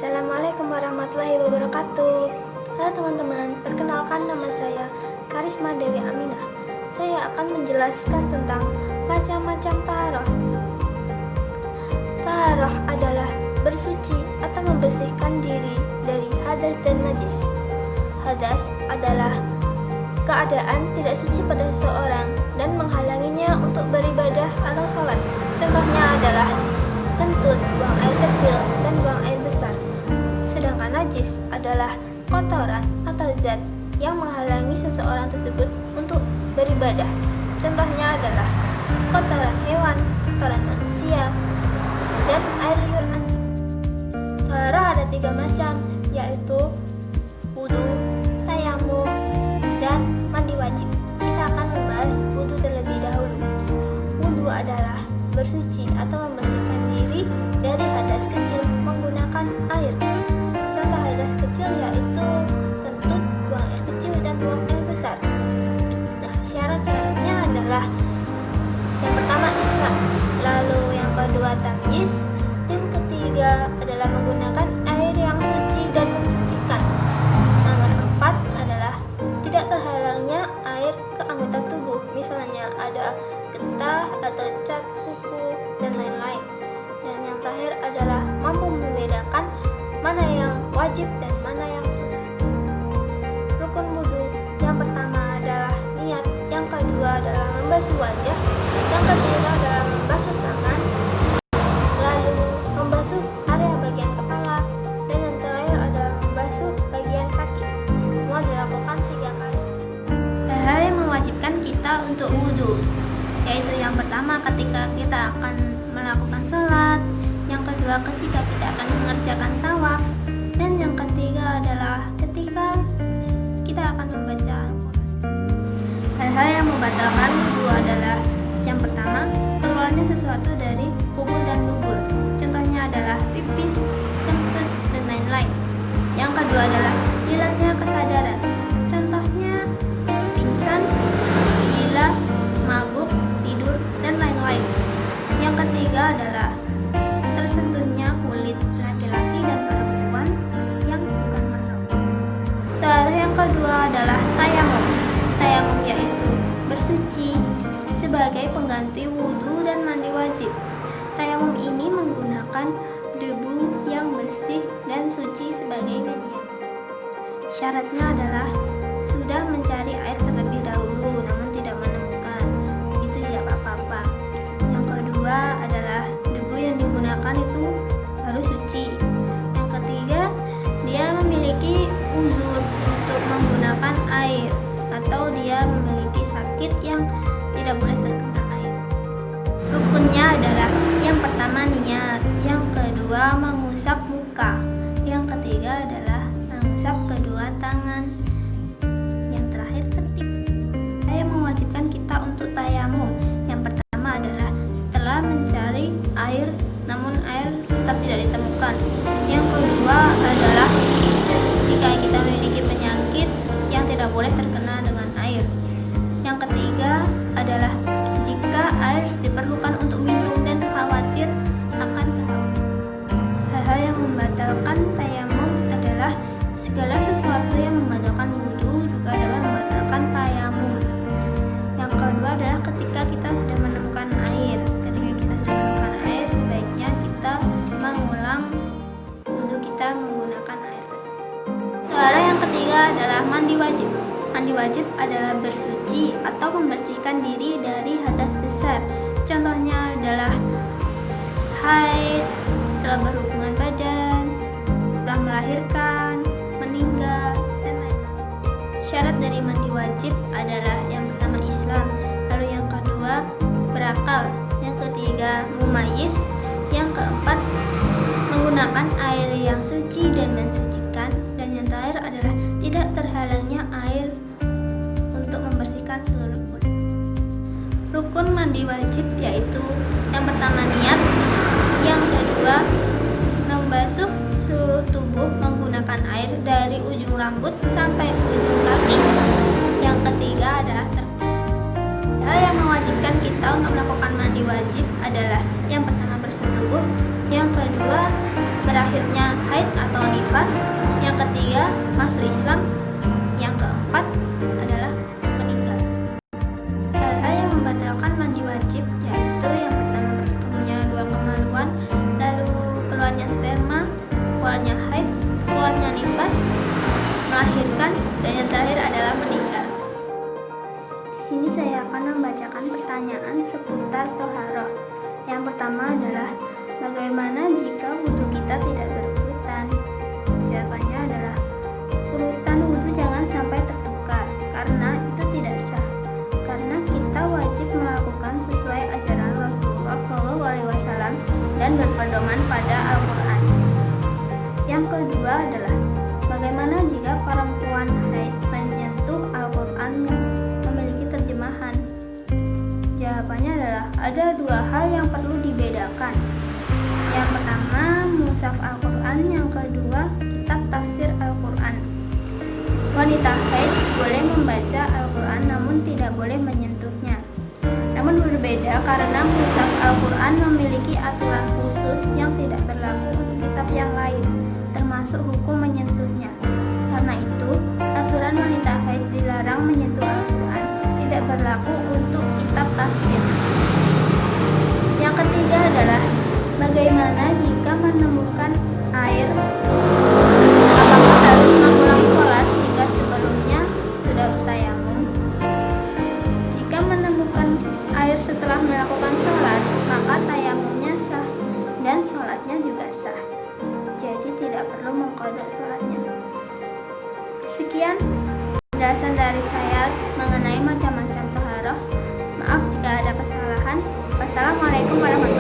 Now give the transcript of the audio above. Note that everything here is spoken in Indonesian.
Assalamualaikum warahmatullahi wabarakatuh. Halo teman-teman, perkenalkan nama saya Karisma Dewi Aminah. Saya akan menjelaskan tentang macam-macam taharah. Taharah adalah bersuci atau membersihkan diri dari hadas dan najis. Hadas adalah keadaan tidak suci pada seseorang dan menghalanginya untuk beribadah atau sholat. Contohnya adalah kentut, buang air kecil, dan buang air besar. Sedangkan najis adalah kotoran atau zat yang menghalangi seseorang tersebut untuk beribadah. Contohnya adalah kotoran hewan, kotoran manusia, dan air liur anjing. Taharah ada 3 macam, yaitu wudu, tayamum, dan mandi wajib. Kita akan membahas wudu terlebih dahulu. Wudu adalah bersuci atau membersihkan diri dari hadas kecil menggunakan air. Contoh hadas kecil yaitu kentut, buang air kecil, dan buang air besar. Nah, syarat-syaratnya adalah yang pertama Islam, lalu yang kedua tamyiz, yang ketiga adalah menggunakan air yang suci dan mensucikan. Nomor 4 adalah tidak terhalangnya air ke anggota tubuh, misalnya ada getah atau cat kuku dan lain-lain. Dan yang terakhir adalah mampu membedakan mana yang wajib dan mana yang sunnah. Rukun wudu yang pertama adalah niat, yang kedua adalah membasuh wajah, yang ketiga adalah membasuh tangan, lalu membasuh area bagian kepala, dan yang terakhir adalah membasuh bagian kaki. Semua dilakukan 3 kali. Hal-hal yang mewajibkan kita untuk wudu, yaitu yang pertama ketika kita akan melakukan sholat, yang kedua ketika kita akan mengerjakan tawaf, dan yang ketiga adalah ketika kita akan membaca Al-Quran. Hal-hal yang membatalkan wudu adalah yang pertama, keluarnya sesuatu dari kubur dan dubur. Contohnya adalah pipis, kentut, dan lain-lain. Yang kedua adalah hilangnya kesadaran. Contohnya pingsan, gila, mabuk, tidur, dan lain-lain. Yang ketiga adalah tersentuhnya kulit laki-laki dan perempuan yang bukan mahram. Yang kedua adalah tayamum. Tayamum yaitu bersuci sebagai pengganti wudu dan mandi wajib. Tayamum ini menggunakan debu yang bersih dan suci sebagai media. Syaratnya adalah sudah mencari air terlebih dahulu namun tidak menemukan. Itu tidak apa-apa. Yang kedua adalah debu yang digunakan itu harus suci. Yang ketiga, dia memiliki uzur untuk menggunakan air atau dia memiliki sakit yang tidak boleh terkena air. Rukunnya adalah yang pertama niat, yang kedua mengusap muka, yang ketiga adalah mengusap kedua tangan, yang terakhir ketik. Saya mewajibkan kita untuk tayamum. Yang pertama adalah setelah mencari air namun air tetap tidak ditemukan. Yang kedua adalah ketika kita memiliki penyakit yang tidak boleh terkena dengan air. Yang ketiga adalah jika air diperlukan untuk minum dan khawatir akan kehausan. Hal-hal yang membatalkan tayamum adalah segala sesuatu yang membatalkan wudu juga adalah membatalkan tayamum. Yang kedua adalah ketika kita sudah menemukan air. Ketika kita sudah menemukan air, sebaiknya kita mengulang wudu kita menggunakan air. Cara yang ketiga adalah mandi wajib. Mandi wajib adalah bersuci atau membersihkan diri dari hadas besar. Contohnya adalah haid, setelah berhubungan badan, setelah melahirkan, meninggal, dan lain-lain. Syarat dari mandi wajib adalah yang pertama Islam, lalu yang kedua berakal, yang ketiga mumayyiz, yang keempat menggunakan air yang suci dan mensucikan, dan yang terakhir adalah tidak terhalangnya air untuk membersihkan seluruh kulit. Rukun mandi wajib yaitu yang pertama niat, yang kedua membasuh seluruh tubuh menggunakan air dari ujung rambut sampai ujung kaki, yang ketiga adalah tertib. Hal yang mewajibkan kita untuk melakukan mandi wajib adalah yang pertama bersetubuh, yang kedua berakhirnya haid atau nifas. Yang ketiga, masuk Islam. Yang keempat adalah meninggal. Hal-hal yang membatalkan mandi wajib yaitu yang pertama, bertemunya dua kemaluan, lalu keluarnya sperma, keluarnya haid, keluarnya nifas, melahirkan, dan yang terakhir adalah meninggal. Di sini saya akan membacakan pertanyaan seputar toharoh. Yang pertama adalah, bagaimana jika wudhu kita tidak berurutan? Jawabannya adalah, urutan wudhu jangan sampai tertukar, karena itu tidak sah. Karena kita wajib melakukan sesuai ajaran Rasulullah SAW dan berpedoman pada Al-Quran. Yang kedua adalah, bagaimana jika perempuan haid menyentuh Al-Quran yang memiliki terjemahan? Jawabannya adalah, ada dua hal yang perlu dibedakan. Yang pertama, mushaf Al-Quran. Yang kedua, kitab tafsir Al-Quran. Wanita haid boleh membaca Al-Quran namun tidak boleh menyentuhnya. Namun berbeda karena mushaf Al-Quran memiliki aturan khusus yang tidak berlaku untuk kitab yang lain, termasuk hukum menyentuhnya. Karena itu, aturan wanita haid dilarang menyentuh Al-Quran tidak berlaku untuk kitab tafsir. Yang ketiga adalah, bagaimana jika menemukan air? Apakah harus mengulang sholat jika sebelumnya sudah tayamum? Jika menemukan air setelah melakukan sholat, maka tayamumnya sah dan sholatnya juga sah. Jadi tidak perlu mengqadha sholatnya. Sekian penjelasan dari saya mengenai macam-macam toharoh. Maaf jika ada kesalahan. Wassalamualaikum warahmatullahi wabarakatuh.